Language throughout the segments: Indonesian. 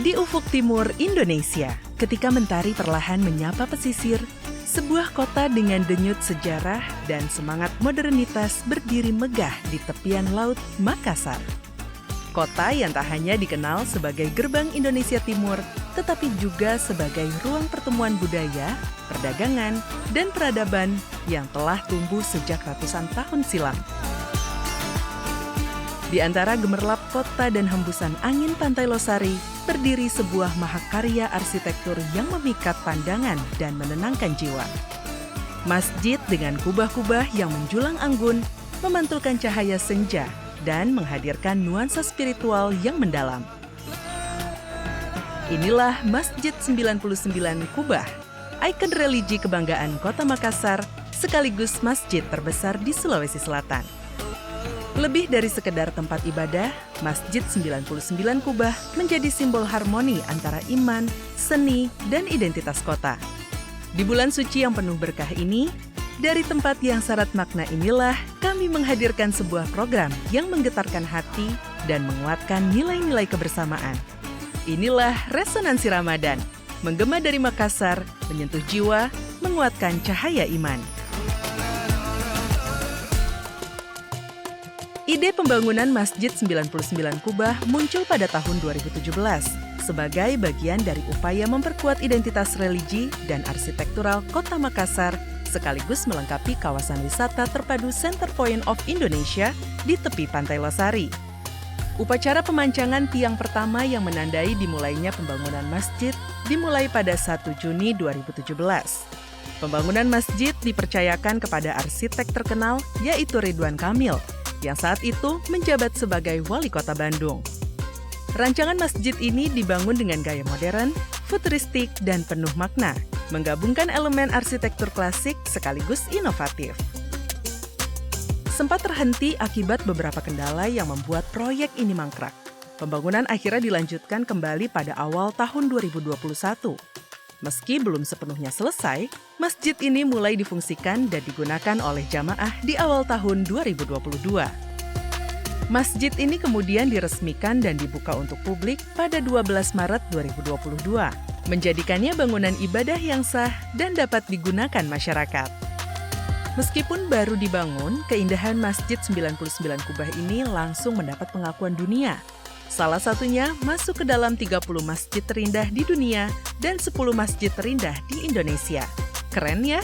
Di ufuk timur Indonesia, ketika mentari perlahan menyapa pesisir, sebuah kota dengan denyut sejarah dan semangat modernitas berdiri megah di tepian laut Makassar. Kota yang tak hanya dikenal sebagai gerbang Indonesia Timur, tetapi juga sebagai ruang pertemuan budaya, perdagangan, dan peradaban yang telah tumbuh sejak ratusan tahun silam. Di antara gemerlap kota dan hembusan angin Pantai Losari, berdiri sebuah mahakarya arsitektur yang memikat pandangan dan menenangkan jiwa. Masjid dengan kubah-kubah yang menjulang anggun, memantulkan cahaya senja, dan menghadirkan nuansa spiritual yang mendalam. Inilah Masjid 99 Kubah, ikon religi kebanggaan Kota Makassar, sekaligus masjid terbesar di Sulawesi Selatan. Lebih dari sekedar tempat ibadah, Masjid 99 Kubah menjadi simbol harmoni antara iman, seni, dan identitas kota. Di bulan suci yang penuh berkah ini, dari tempat yang syarat makna inilah kami menghadirkan sebuah program yang menggetarkan hati dan menguatkan nilai-nilai kebersamaan. Inilah Resonansi Ramadan, menggema dari Makassar, menyentuh jiwa, menguatkan cahaya iman. Ide pembangunan Masjid 99 Kubah muncul pada tahun 2017 sebagai bagian dari upaya memperkuat identitas religi dan arsitektural Kota Makassar sekaligus melengkapi kawasan wisata terpadu Center Point of Indonesia di tepi Pantai Losari. Upacara pemancangan tiang pertama yang menandai dimulainya pembangunan masjid dimulai pada 1 Juni 2017. Pembangunan masjid dipercayakan kepada arsitek terkenal yaitu Ridwan Kamil, yang saat itu menjabat sebagai Wali Kota Bandung. Rancangan masjid ini dibangun dengan gaya modern, futuristik, dan penuh makna, menggabungkan elemen arsitektur klasik sekaligus inovatif. Sempat terhenti akibat beberapa kendala yang membuat proyek ini mangkrak. Pembangunan akhirnya dilanjutkan kembali pada awal tahun 2021. Meski belum sepenuhnya selesai, masjid ini mulai difungsikan dan digunakan oleh jamaah di awal tahun 2022. Masjid ini kemudian diresmikan dan dibuka untuk publik pada 12 Maret 2022, menjadikannya bangunan ibadah yang sah dan dapat digunakan masyarakat. Meskipun baru dibangun, keindahan Masjid 99 Kubah ini langsung mendapat pengakuan dunia. Salah satunya masuk ke dalam 30 masjid terindah di dunia dan 10 masjid terindah di Indonesia. Keren ya?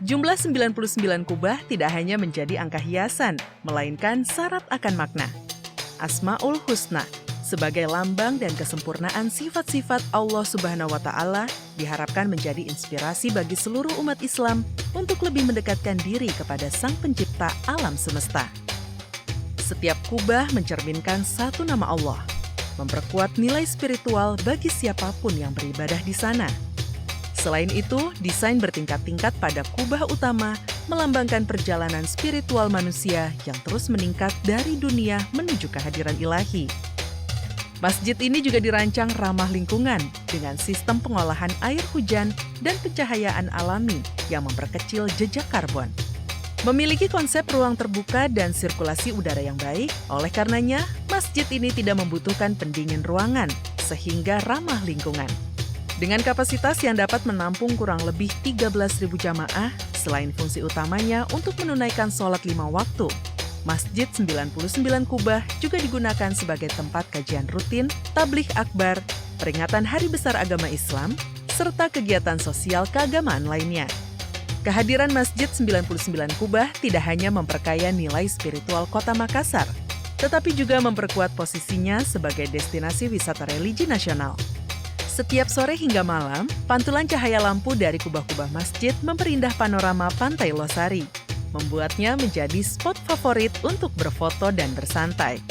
Jumlah 99 kubah tidak hanya menjadi angka hiasan, melainkan syarat akan makna. Asmaul Husna, sebagai lambang dan kesempurnaan sifat-sifat Allah Subhanahu wa Ta'ala, diharapkan menjadi inspirasi bagi seluruh umat Islam untuk lebih mendekatkan diri kepada Sang Pencipta alam semesta. Setiap kubah mencerminkan satu nama Allah, memperkuat nilai spiritual bagi siapapun yang beribadah di sana. Selain itu, desain bertingkat-tingkat pada kubah utama melambangkan perjalanan spiritual manusia yang terus meningkat dari dunia menuju kehadiran ilahi. Masjid ini juga dirancang ramah lingkungan dengan sistem pengolahan air hujan dan pencahayaan alami yang memperkecil jejak karbon. Memiliki konsep ruang terbuka dan sirkulasi udara yang baik, oleh karenanya masjid ini tidak membutuhkan pendingin ruangan sehingga ramah lingkungan. Dengan kapasitas yang dapat menampung kurang lebih 13.000 jamaah, selain fungsi utamanya untuk menunaikan sholat 5 waktu, Masjid 99 Kubah juga digunakan sebagai tempat kajian rutin, tabligh akbar, peringatan Hari Besar Agama Islam, serta kegiatan sosial keagamaan lainnya. Kehadiran Masjid 99 Kubah tidak hanya memperkaya nilai spiritual Kota Makassar, tetapi juga memperkuat posisinya sebagai destinasi wisata religi nasional. Setiap sore hingga malam, pantulan cahaya lampu dari kubah-kubah masjid memperindah panorama Pantai Losari, membuatnya menjadi spot favorit untuk berfoto dan bersantai.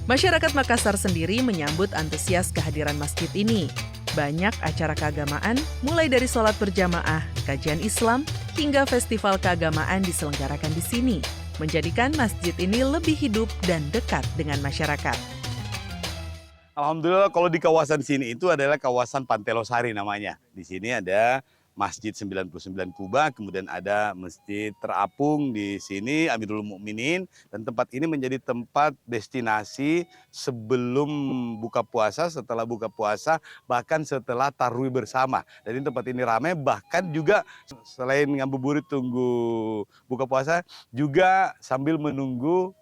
Masyarakat Makassar sendiri menyambut antusias kehadiran masjid ini. Banyak acara keagamaan, mulai dari sholat berjamaah, kajian Islam, hingga festival keagamaan diselenggarakan di sini, menjadikan masjid ini lebih hidup dan dekat dengan masyarakat. Alhamdulillah kalau di kawasan sini itu adalah kawasan Pantai Losari namanya. Di sini ada Masjid 99 Kuba, kemudian ada Masjid Terapung di sini, Amirul Mukminin, dan tempat ini menjadi tempat destinasi sebelum buka puasa, setelah buka puasa, bahkan setelah tarawih bersama. Jadi tempat ini ramai, bahkan juga selain ngabuburit tunggu buka puasa, juga sambil menunggu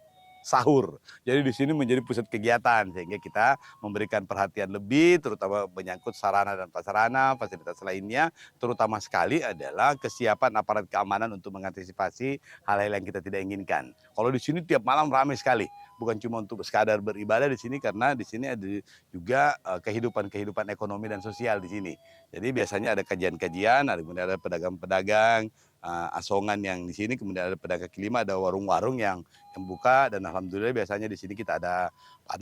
sahur. Jadi di sini menjadi pusat kegiatan sehingga kita memberikan perhatian lebih terutama menyangkut sarana dan prasarana, fasilitas lainnya, terutama sekali adalah kesiapan aparat keamanan untuk mengantisipasi hal-hal yang kita tidak inginkan. Kalau di sini tiap malam ramai sekali, bukan cuma untuk sekadar beribadah di sini karena di sini ada juga kehidupan ekonomi dan sosial di sini. Jadi biasanya ada kajian-kajian, kemudian ada pedagang-pedagang, asongan yang di sini, kemudian ada pedagang kaki lima, ada warung-warung yang buka, dan alhamdulillah biasanya di sini kita ada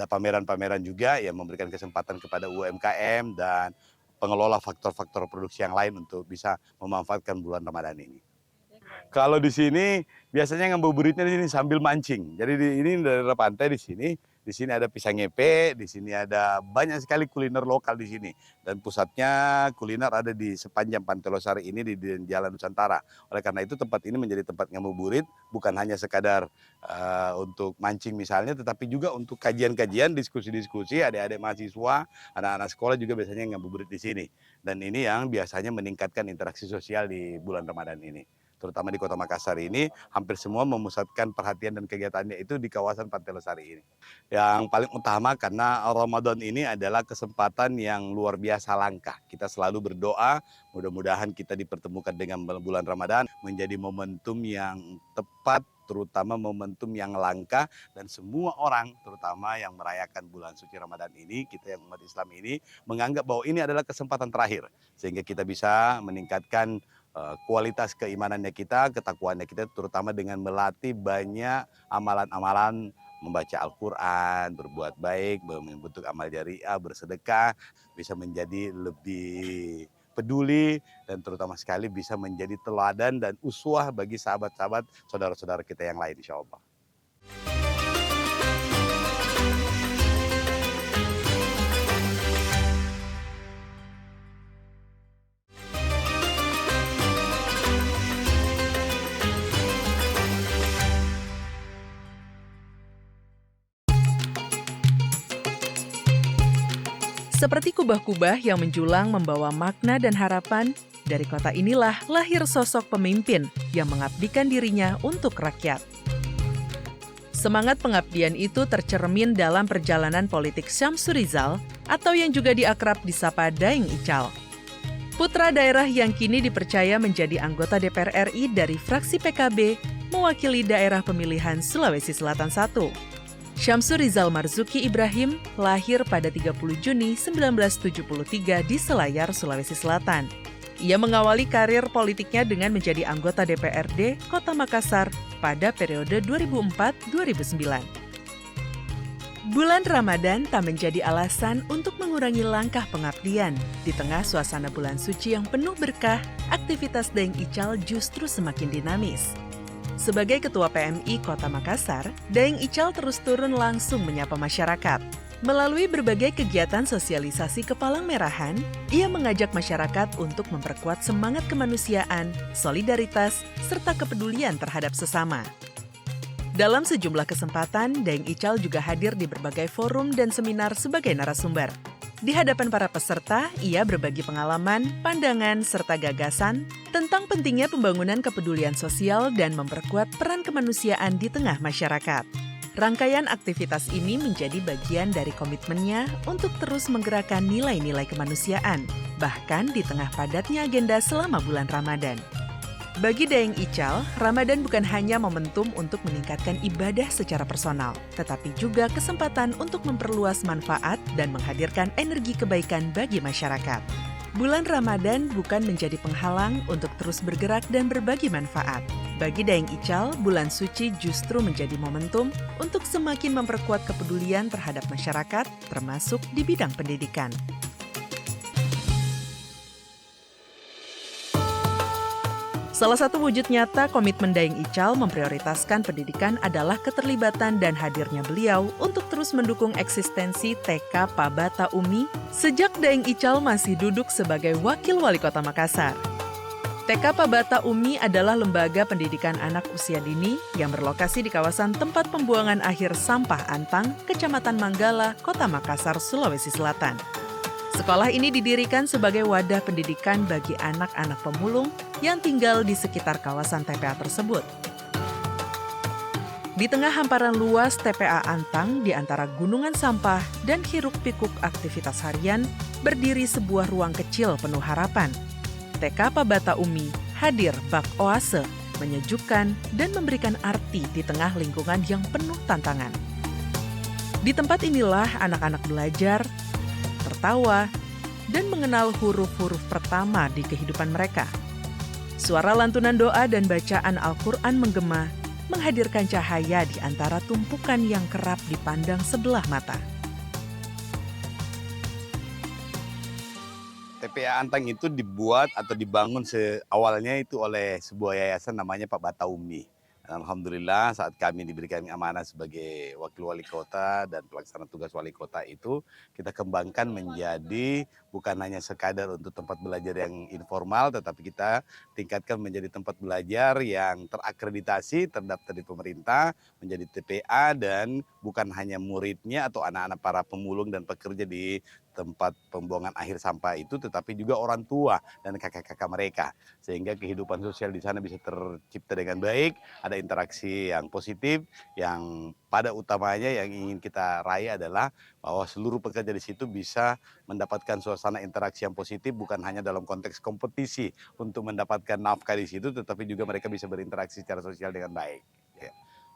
pameran-pameran juga yang memberikan kesempatan kepada UMKM dan pengelola faktor-faktor produksi yang lain untuk bisa memanfaatkan bulan Ramadan ini. Kalau di sini biasanya ngabuburitnya di sini sambil mancing. Jadi ini daerah pantai di sini ada pisang ngepe, di sini ada banyak sekali kuliner lokal di sini. Dan pusatnya kuliner ada di sepanjang Pantai Losari ini di Jalan Nusantara. Oleh karena itu tempat ini menjadi tempat ngabuburit, bukan hanya sekadar untuk mancing misalnya, tetapi juga untuk kajian-kajian, diskusi-diskusi, adik-adik mahasiswa, anak-anak sekolah juga biasanya ngabuburit di sini. Dan ini yang biasanya meningkatkan interaksi sosial di bulan Ramadan ini. Terutama di Kota Makassar ini, hampir semua memusatkan perhatian dan kegiatannya itu di kawasan Pantai Losari ini. Yang paling utama karena Ramadan ini adalah kesempatan yang luar biasa langka. Kita selalu berdoa, mudah-mudahan kita dipertemukan dengan bulan Ramadan menjadi momentum yang tepat, terutama momentum yang langka, dan semua orang terutama yang merayakan bulan suci Ramadan ini, kita yang umat Islam ini menganggap bahwa ini adalah kesempatan terakhir sehingga kita bisa meningkatkan kualitas keimanannya kita, ketakwaannya kita, terutama dengan melatih banyak amalan-amalan, membaca Al-Quran, berbuat baik, membentuk amal jariah, bersedekah, bisa menjadi lebih peduli, dan terutama sekali bisa menjadi teladan dan uswah bagi sahabat-sahabat, saudara-saudara kita yang lain, insya Allah. Seperti kubah-kubah yang menjulang membawa makna dan harapan, dari kota inilah lahir sosok pemimpin yang mengabdikan dirinya untuk rakyat. Semangat pengabdian itu tercermin dalam perjalanan politik Syamsur Rizal atau yang juga diakrab disapa Daeng Ical. Putra daerah yang kini dipercaya menjadi anggota DPR RI dari fraksi PKB mewakili daerah pemilihan Sulawesi Selatan I. Syamsur Rizal Marzuki Ibrahim lahir pada 30 Juni 1973 di Selayar, Sulawesi Selatan. Ia mengawali karir politiknya dengan menjadi anggota DPRD Kota Makassar pada periode 2004-2009. Bulan Ramadan tak menjadi alasan untuk mengurangi langkah pengabdian. Di tengah suasana bulan suci yang penuh berkah, aktivitas Daeng Ical justru semakin dinamis. Sebagai Ketua PMI Kota Makassar, Daeng Ical terus turun langsung menyapa masyarakat. Melalui berbagai kegiatan sosialisasi kepalang merahan, ia mengajak masyarakat untuk memperkuat semangat kemanusiaan, solidaritas, serta kepedulian terhadap sesama. Dalam sejumlah kesempatan, Daeng Ical juga hadir di berbagai forum dan seminar sebagai narasumber. Di hadapan para peserta, ia berbagi pengalaman, pandangan, serta gagasan tentang pentingnya pembangunan kepedulian sosial dan memperkuat peran kemanusiaan di tengah masyarakat. Rangkaian aktivitas ini menjadi bagian dari komitmennya untuk terus menggerakkan nilai-nilai kemanusiaan, bahkan di tengah padatnya agenda selama bulan Ramadan. Bagi Daeng Ical, Ramadan bukan hanya momentum untuk meningkatkan ibadah secara personal, tetapi juga kesempatan untuk memperluas manfaat dan menghadirkan energi kebaikan bagi masyarakat. Bulan Ramadan bukan menjadi penghalang untuk terus bergerak dan berbagi manfaat. Bagi Daeng Ical, bulan suci justru menjadi momentum untuk semakin memperkuat kepedulian terhadap masyarakat, termasuk di bidang pendidikan. Salah satu wujud nyata komitmen Daeng Ical memprioritaskan pendidikan adalah keterlibatan dan hadirnya beliau untuk terus mendukung eksistensi TK Pabata Umi sejak Daeng Ical masih duduk sebagai Wakil Wali Kota Makassar. TK Pabata Umi adalah lembaga pendidikan anak usia dini yang berlokasi di kawasan tempat pembuangan akhir sampah Antang, Kecamatan Manggala, Kota Makassar, Sulawesi Selatan. Sekolah ini didirikan sebagai wadah pendidikan bagi anak-anak pemulung yang tinggal di sekitar kawasan TPA tersebut. Di tengah hamparan luas TPA Antang di antara gunungan sampah dan hiruk-pikuk aktivitas harian, berdiri sebuah ruang kecil penuh harapan. TK Pabata Umi hadir bak oase, menyejukkan dan memberikan arti di tengah lingkungan yang penuh tantangan. Di tempat inilah anak-anak belajar, tertawa, dan mengenal huruf-huruf pertama di kehidupan mereka. Suara lantunan doa dan bacaan Al-Quran menggema, menghadirkan cahaya di antara tumpukan yang kerap dipandang sebelah mata. TPA Antang itu dibuat atau dibangun awalnya itu oleh sebuah yayasan namanya Pak Bata Umi. Alhamdulillah saat kami diberikan amanah sebagai wakil wali kota dan pelaksana tugas wali kota itu kita kembangkan menjadi bukan hanya sekadar untuk tempat belajar yang informal, tetapi kita tingkatkan menjadi tempat belajar yang terakreditasi, terdaftar di pemerintah, menjadi TPA dan bukan hanya muridnya atau anak-anak para pemulung dan pekerja di tempat pembuangan akhir sampah itu, tetapi juga orang tua dan kakak-kakak mereka. Sehingga kehidupan sosial di sana bisa tercipta dengan baik, ada interaksi yang positif, yang pada utamanya yang ingin kita raih adalah bahwa seluruh pekerja di situ bisa mendapatkan suasana interaksi yang positif, bukan hanya dalam konteks kompetisi untuk mendapatkan nafkah di situ, tetapi juga mereka bisa berinteraksi secara sosial dengan baik. Ya.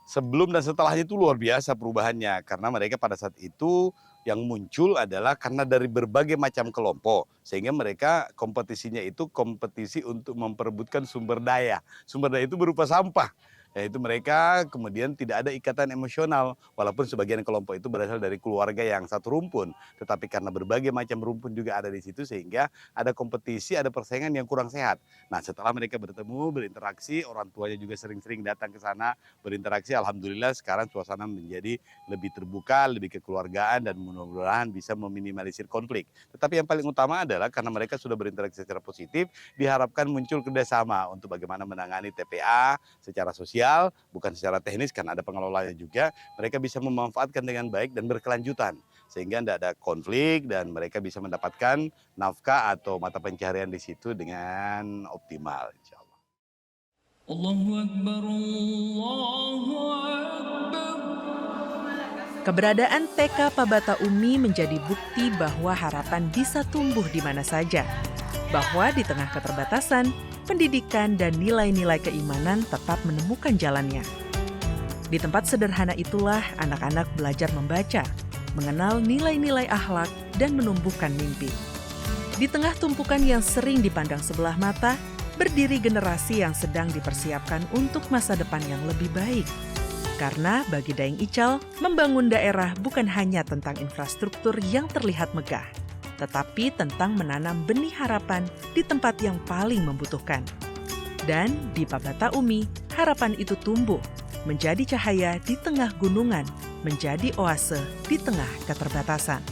Sebelum dan setelahnya itu luar biasa perubahannya, karena mereka pada saat itu yang muncul adalah karena dari berbagai macam kelompok, sehingga mereka kompetisinya itu kompetisi untuk memperebutkan sumber daya. Sumber daya itu berupa sampah. Yaitu mereka kemudian tidak ada ikatan emosional, walaupun sebagian kelompok itu berasal dari keluarga yang satu rumpun. Tetapi karena berbagai macam rumpun juga ada di situ, sehingga ada kompetisi, ada persaingan yang kurang sehat. Nah setelah mereka bertemu, berinteraksi, orang tuanya juga sering-sering datang ke sana, berinteraksi. Alhamdulillah sekarang suasana menjadi lebih terbuka, lebih kekeluargaan, dan mudah-mudahan bisa meminimalisir konflik. Tetapi yang paling utama adalah karena mereka sudah berinteraksi secara positif, diharapkan muncul kerjasama untuk bagaimana menangani TPA secara sosial, bukan secara teknis karena ada pengelolanya juga. Mereka bisa memanfaatkan dengan baik dan berkelanjutan sehingga tidak ada konflik dan mereka bisa mendapatkan nafkah atau mata pencaharian di situ dengan optimal, insya Allah. Allahu Akbar, Allahu Akbar. Keberadaan TK Pabata Umi menjadi bukti bahwa harapan bisa tumbuh di mana saja. Bahwa di tengah keterbatasan, pendidikan dan nilai-nilai keimanan tetap menemukan jalannya. Di tempat sederhana itulah anak-anak belajar membaca, mengenal nilai-nilai akhlak, dan menumbuhkan mimpi. Di tengah tumpukan yang sering dipandang sebelah mata, berdiri generasi yang sedang dipersiapkan untuk masa depan yang lebih baik. Karena bagi Daeng Ical, membangun daerah bukan hanya tentang infrastruktur yang terlihat megah, tetapi tentang menanam benih harapan di tempat yang paling membutuhkan. Dan di Pabata Umi, harapan itu tumbuh, menjadi cahaya di tengah gunungan, menjadi oase di tengah keterbatasan.